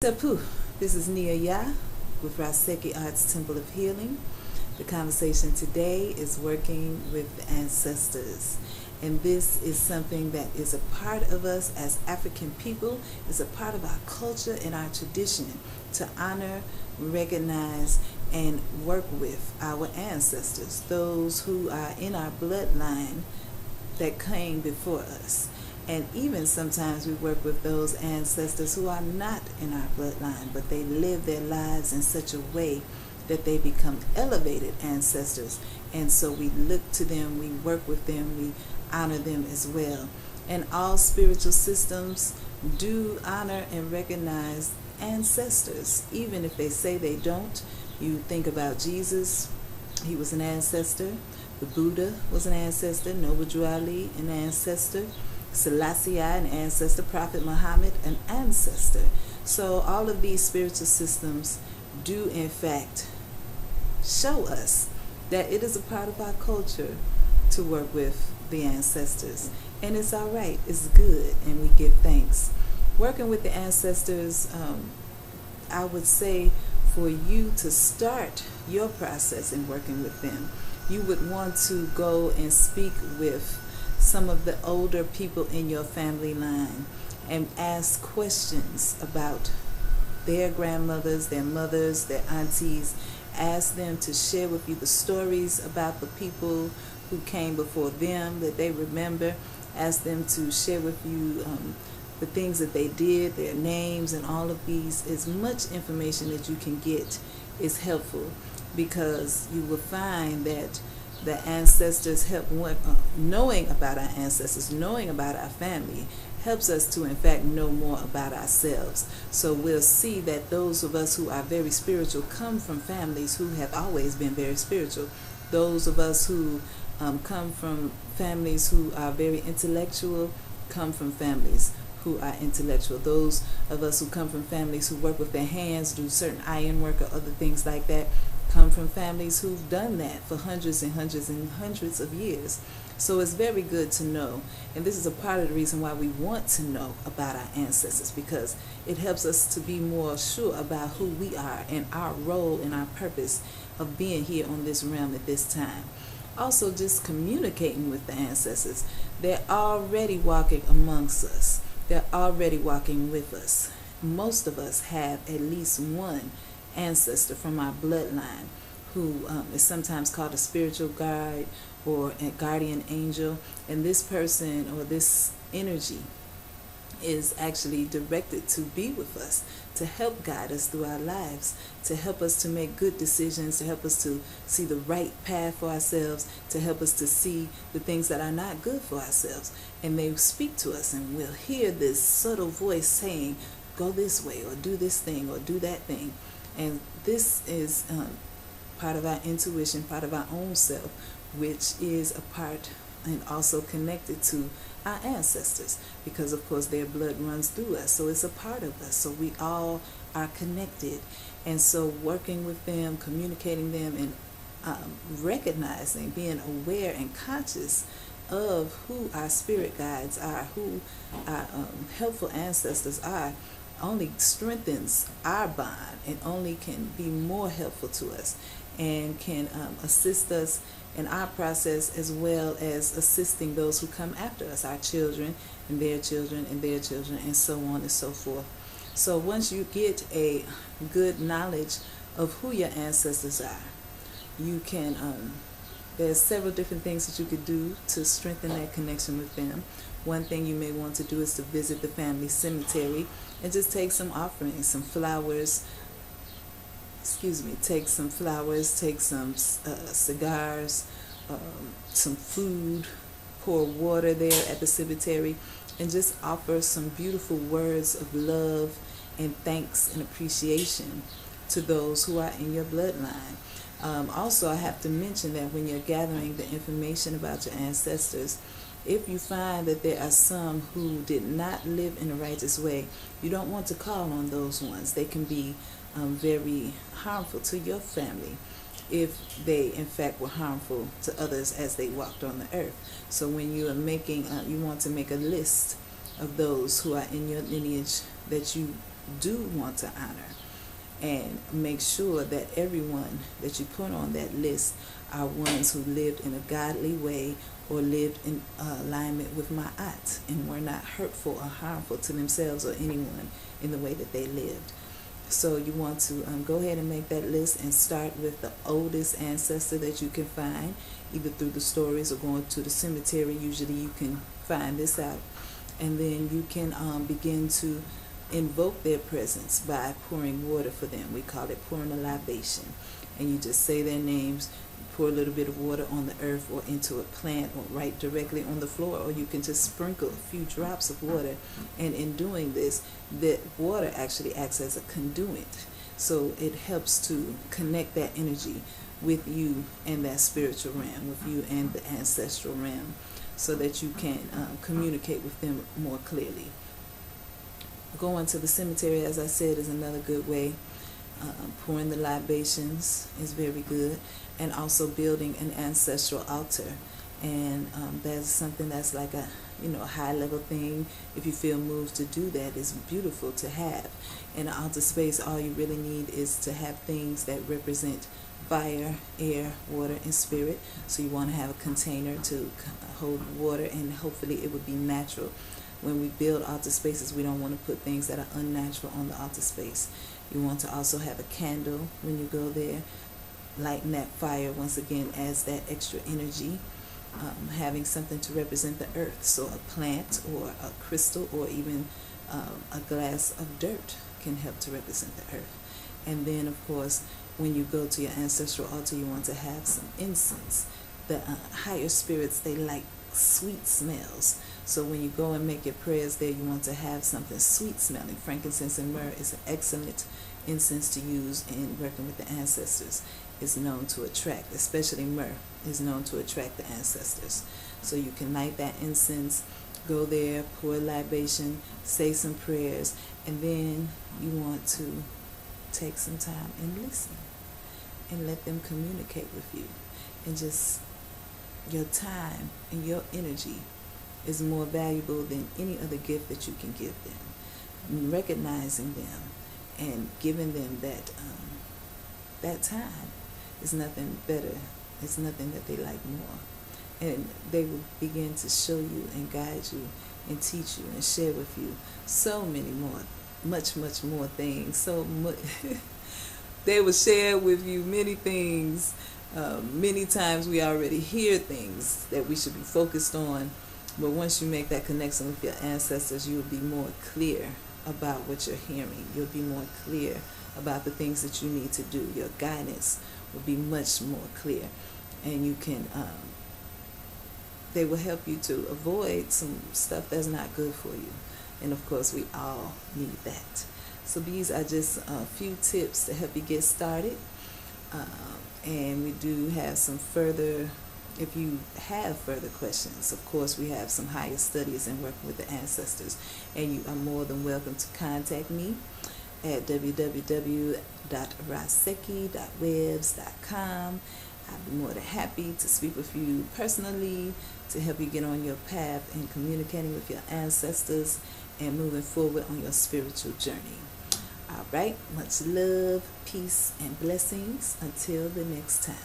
Tapu, this is Nia Yah with Raseki Arts Temple of Healing. The conversation today is working with the ancestors. And this is something that is a part of us as African people, is a part of our culture and our tradition to honor, recognize, and work with our ancestors, those who are in our bloodline that came before us. And even sometimes we work with those ancestors who are not in our bloodline, but they live their lives in such a way that they become elevated ancestors. And so we look to them, we work with them, we honor them as well. And all spiritual systems do honor and recognize ancestors, even if they say they don't. You think about Jesus, he was an ancestor. The Buddha was an ancestor. Noble Drew Ali, an ancestor. Selassie, an ancestor. Prophet Muhammad, an ancestor. So all of these spiritual systems do in fact show us that it is a part of our culture to work with the ancestors. And it's all right, it's good, and we give thanks. Working with the ancestors, I would say for you to start your process in working with them, you would want to go and speak with some of the older people in your family line and ask questions about their grandmothers, their mothers, their aunties. Ask them to share with you the stories about the people who came before them that they remember. Ask them to share with you the things that they did, their names, and all of these. As much information that you can get is helpful, because you will find that the ancestors help. Knowing about our ancestors, knowing about our family, helps us to in fact know more about ourselves. So we'll see that those of us who are very spiritual come from families who have always been very spiritual. Those of us who come from families who are very intellectual come from families who are intellectual. Those of us who come from families who work with their hands, do certain iron work or other things like that, come from families who've done that for hundreds and hundreds and hundreds of years. So it's very good to know, and this is a part of the reason why we want to know about our ancestors, because it helps us to be more sure about who we are and our role and our purpose of being here on this realm at this time. Also, just communicating with the ancestors. They're already walking amongst us. They're already walking with us. Most of us have at least one ancestor from our bloodline who is sometimes called a spiritual guide or a guardian angel, and this person or this energy is actually directed to be with us, to help guide us through our lives, to help us to make good decisions, to help us to see the right path for ourselves, to help us to see the things that are not good for ourselves. And they speak to us, and we'll hear this subtle voice saying, go this way, or do this thing, or do that thing. And this is part of our intuition, part of our own self, which is a part and also connected to our ancestors, because of course their blood runs through us, so it's a part of us, so we all are connected. And so working with them, communicating them, and recognizing, being aware and conscious of who our spirit guides are, who our helpful ancestors are, only strengthens our bond and only can be more helpful to us, and can assist us in our process, as well as assisting those who come after us, our children and their children and their children, and so on and so forth. So once you get a good knowledge of who your ancestors are, you can there's several different things that you could do to strengthen that connection with them. One thing you may want to do is to visit the family cemetery and just take some offerings, some flowers, take some flowers, take some cigars, some food, pour water there at the cemetery, and just offer some beautiful words of love and thanks and appreciation to those who are in your bloodline. Also, I have to mention that when you're gathering the information about your ancestors, if you find that there are some who did not live in a righteous way, you don't want to call on those ones. They can be very harmful to your family if they in fact were harmful to others as they walked on the earth. So when you are making, you want to make a list of those who are in your lineage that you do want to honor, and make sure that everyone that you put on that list are ones who lived in a godly way or lived in alignment with Ma'at and were not hurtful or harmful to themselves or anyone in the way that they lived. So you want to go ahead and make that list and start with the oldest ancestor that you can find, either through the stories or going to the cemetery. Usually you can find this out. And then you can begin to invoke their presence by pouring water for them. We call it pouring a libation. And you just say their names, pour a little bit of water on the earth or into a plant or right directly on the floor, or you can just sprinkle a few drops of water. And in doing this, the water actually acts as a conduit. So it helps to connect that energy with you and that spiritual realm, with you and the ancestral realm, so that you can communicate with them more clearly. Going to the cemetery, as I said, is another good way. Pouring the libations is very good, and also building an ancestral altar. And that's something that's like a high level thing. If you feel moved to do that, it's beautiful to have. In an altar space, all you really need is to have things that represent fire, air, water, and spirit. So you want to have a container to hold water, and hopefully it would be natural. When we build altar spaces, we don't want to put things that are unnatural on the altar space. You want to also have a candle when you go there. Lighting that fire, once again, adds that extra energy. Having something to represent the earth, so a plant or a crystal or even a glass of dirt can help to represent the earth. And then, of course, when you go to your ancestral altar, you want to have some incense. The higher spirits, they like sweet smells. So when you go and make your prayers there, you want to have something sweet smelling. Frankincense and myrrh is an excellent incense to use in working with the ancestors. It's known to attract, especially myrrh is known to attract the ancestors. So you can light that incense, go there, pour a libation, say some prayers, and then you want to take some time and listen and let them communicate with you. And just your time and your energy is more valuable than any other gift that you can give them. Recognizing them and giving them that time is nothing better. It's nothing that they like more. And they will begin to show you and guide you and teach you and share with you so many more, much more things. So much. They will share with you many things. Many times we already hear things that we should be focused on, but once you make that connection with your ancestors, you'll be more clear about what you're hearing. You'll be more clear about the things that you need to do. Your guidance will be much more clear, and you can they will help you to avoid some stuff that's not good for you. And of course, we all need that. So these are just a few tips to help you get started. And we do have some further, if you have further questions, of course we have some higher studies in working with the ancestors, and you are more than welcome to contact me at www.raseki.webs.com. I'd be more than happy to speak with you personally to help you get on your path in communicating with your ancestors and moving forward on your spiritual journey. All right, much love, peace, and blessings. Until the next time.